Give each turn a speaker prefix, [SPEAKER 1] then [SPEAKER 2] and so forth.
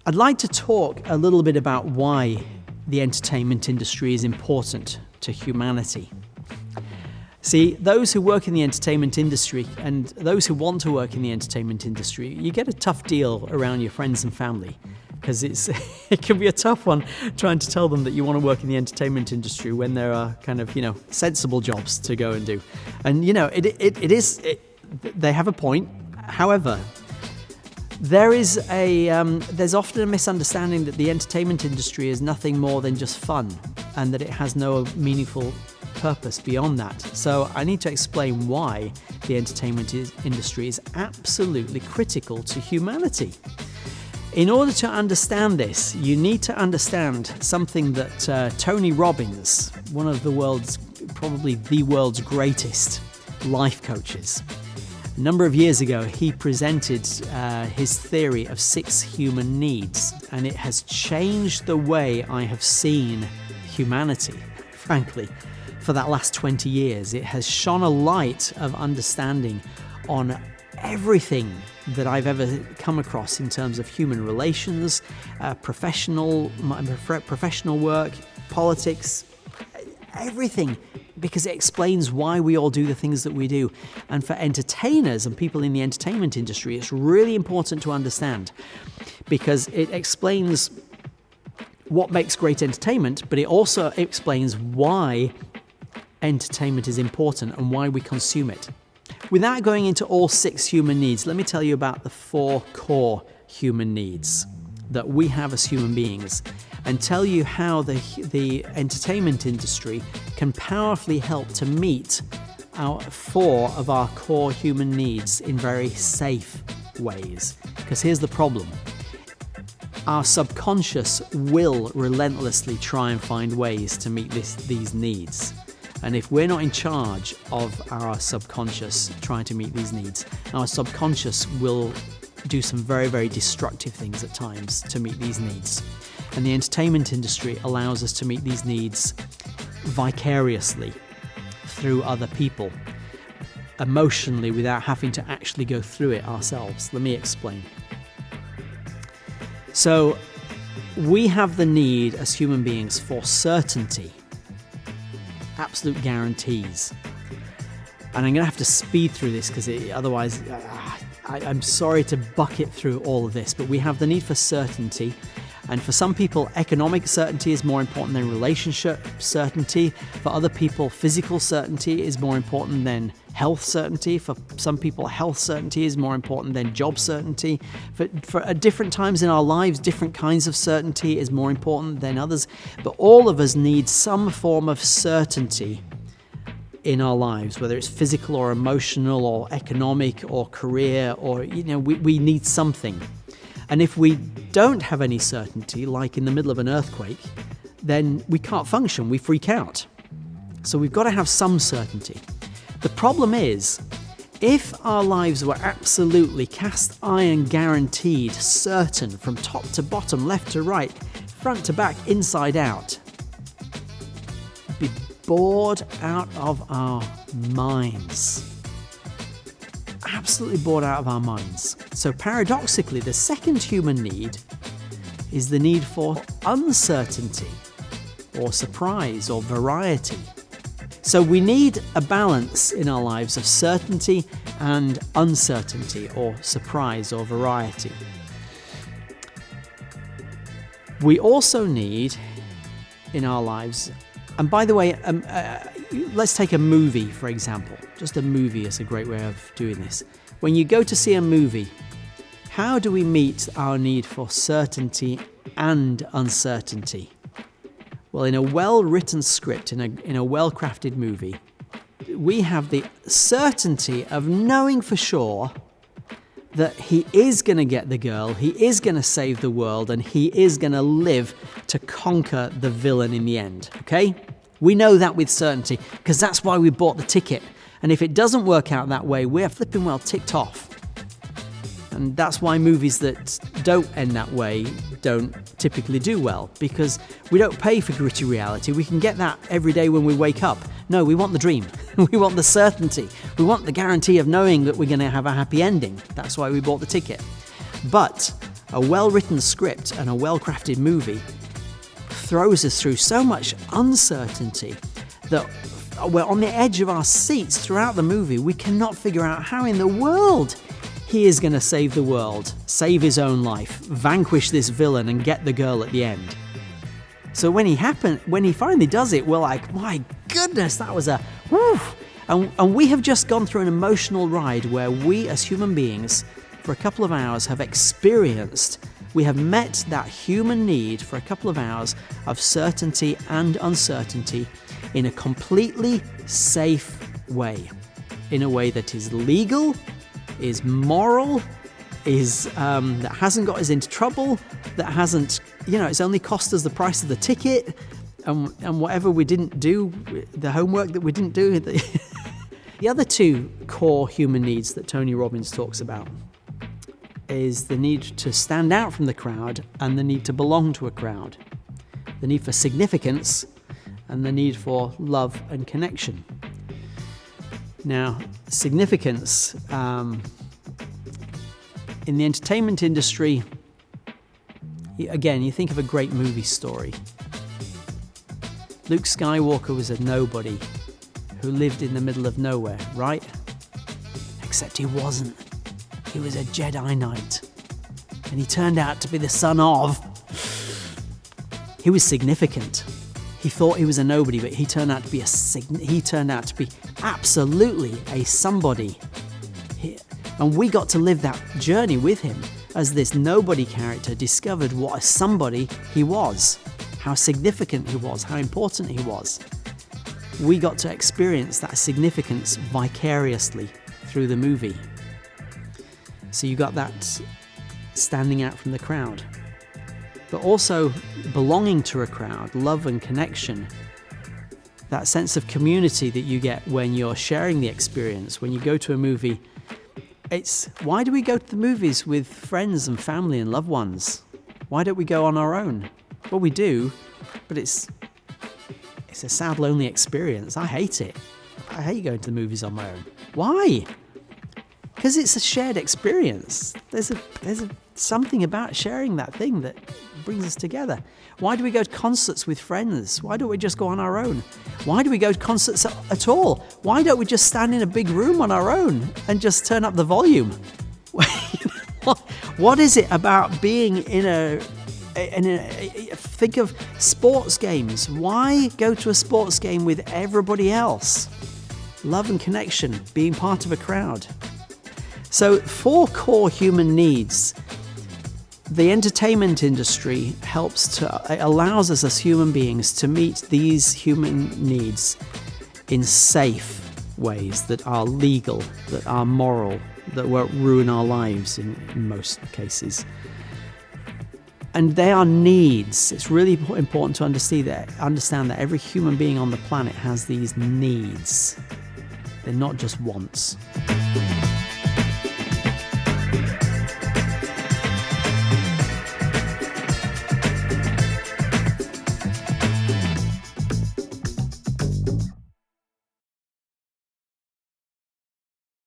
[SPEAKER 1] I'd like to talk a little bit about why the entertainment industry is important to humanity. See, those who work in the entertainment industry and those who want to work in the entertainment industry, you get a tough deal around your friends and family, because it can be a tough one trying to tell them that you want to work in the entertainment industry when there are kind of, sensible jobs to go and do. And, they have a point. However, there's often a misunderstanding that the entertainment industry is nothing more than just fun and that it has no meaningful purpose beyond that. So I need to explain why the entertainment industry is absolutely critical to humanity. In order to understand this, you need to understand something that Tony Robbins, one of probably the world's greatest life coaches, a number of years ago, he presented his theory of 6 human needs, and it has changed the way I have seen humanity, frankly, for that last 20 years. It has shone a light of understanding on everything that I've ever come across in terms of human relations, professional work, politics, everything, because it explains why we all do the things that we do. And for entertainers and people in the entertainment industry, it's really important to understand, because it explains what makes great entertainment, but it also explains why entertainment is important and why we consume it. Without going into all 6 human needs, let me tell you about the 4 core human needs that we have as human beings, and tell you how the entertainment industry can powerfully help to meet 4 of our core human needs in very safe ways. Because here's the problem. Our subconscious will relentlessly try and find ways to meet these needs. And if we're not in charge of our subconscious trying to meet these needs, our subconscious will do some very, very destructive things at times to meet these needs. And the entertainment industry allows us to meet these needs vicariously through other people, emotionally, without having to actually go through it ourselves. Let me explain. So, we have the need as human beings for certainty. Absolute guarantees. And I'm going to have to speed through this because otherwise I'm sorry to bucket through all of this, but we have the need for certainty. And for some people, economic certainty is more important than relationship certainty. For other people, physical certainty is more important than health certainty. For some people, health certainty is more important than job certainty. For at different times in our lives, different kinds of certainty is more important than others. But all of us need some form of certainty in our lives, whether it's physical or emotional or economic or career, or we need something. And if we don't have any certainty, like in the middle of an earthquake, then we can't function, we freak out. So we've got to have some certainty. The problem is, if our lives were absolutely cast iron guaranteed, certain from top to bottom, left to right, front to back, inside out, we'd be bored out of our minds. Absolutely bored out of our minds. So paradoxically, the second human need is the need for uncertainty or surprise or variety. So we need a balance in our lives of certainty and uncertainty or surprise or variety. We also need in our lives, and by the way, let's take a movie, for example. Just a movie is a great way of doing this. When you go to see a movie, how do we meet our need for certainty and uncertainty? Well, in a well-written script, in a well-crafted movie, we have the certainty of knowing for sure that he is going to get the girl, he is going to save the world, and he is going to live to conquer the villain in the end, okay? We know that with certainty, because that's why we bought the ticket. And if it doesn't work out that way, we're flipping well ticked off. And that's why movies that don't end that way don't typically do well, because we don't pay for gritty reality. We can get that every day when we wake up. No, we want the dream. We want the certainty. We want the guarantee of knowing that we're going to have a happy ending. That's why we bought the ticket. But a well-written script and a well-crafted movie throws us through so much uncertainty that we're on the edge of our seats throughout the movie. We cannot figure out how in the world he is going to save the world, save his own life, vanquish this villain and get the girl at the end. So when he finally does it, we're like, my goodness, that was a woo! And we have just gone through an emotional ride where we as human beings for a couple of hours we have met that human need for a couple of hours of certainty and uncertainty in a completely safe way, in a way that is legal, is moral, that hasn't got us into trouble, that hasn't, it's only cost us the price of the ticket and whatever we didn't do, the homework that we didn't do. The other two core human needs that Tony Robbins talks about is the need to stand out from the crowd and the need to belong to a crowd. The need for significance and the need for love and connection. Now, significance, in the entertainment industry, again, you think of a great movie story. Luke Skywalker was a nobody who lived in the middle of nowhere, right? Except he wasn't. He was a Jedi Knight. And he turned out to be the son of... He was significant. He thought he was a nobody, but he turned out to be absolutely a somebody. And we got to live that journey with him as this nobody character discovered what a somebody he was, how significant he was, how important he was. We got to experience that significance vicariously through the movie. So you got that standing out from the crowd, but also belonging to a crowd, love and connection, that sense of community that you get when you're sharing the experience. When you go to a movie, why do we go to the movies with friends and family and loved ones? Why don't we go on our own? Well, we do, but it's a sad, lonely experience. I hate it. I hate going to the movies on my own. Why? Because it's a shared experience. There's something about sharing that thing that brings us together. Why do we go to concerts with friends? Why don't we just go on our own? Why do we go to concerts at all? Why don't we just stand in a big room on our own and just turn up the volume? What is it about being in a think of sports games. Why go to a sports game with everybody else? Love and connection, being part of a crowd. So 4 core human needs. The entertainment industry allows us as human beings to meet these human needs in safe ways that are legal, that are moral, that won't ruin our lives in most cases. And they are needs. It's really important to understand that every human being on the planet has these needs. They're not just wants.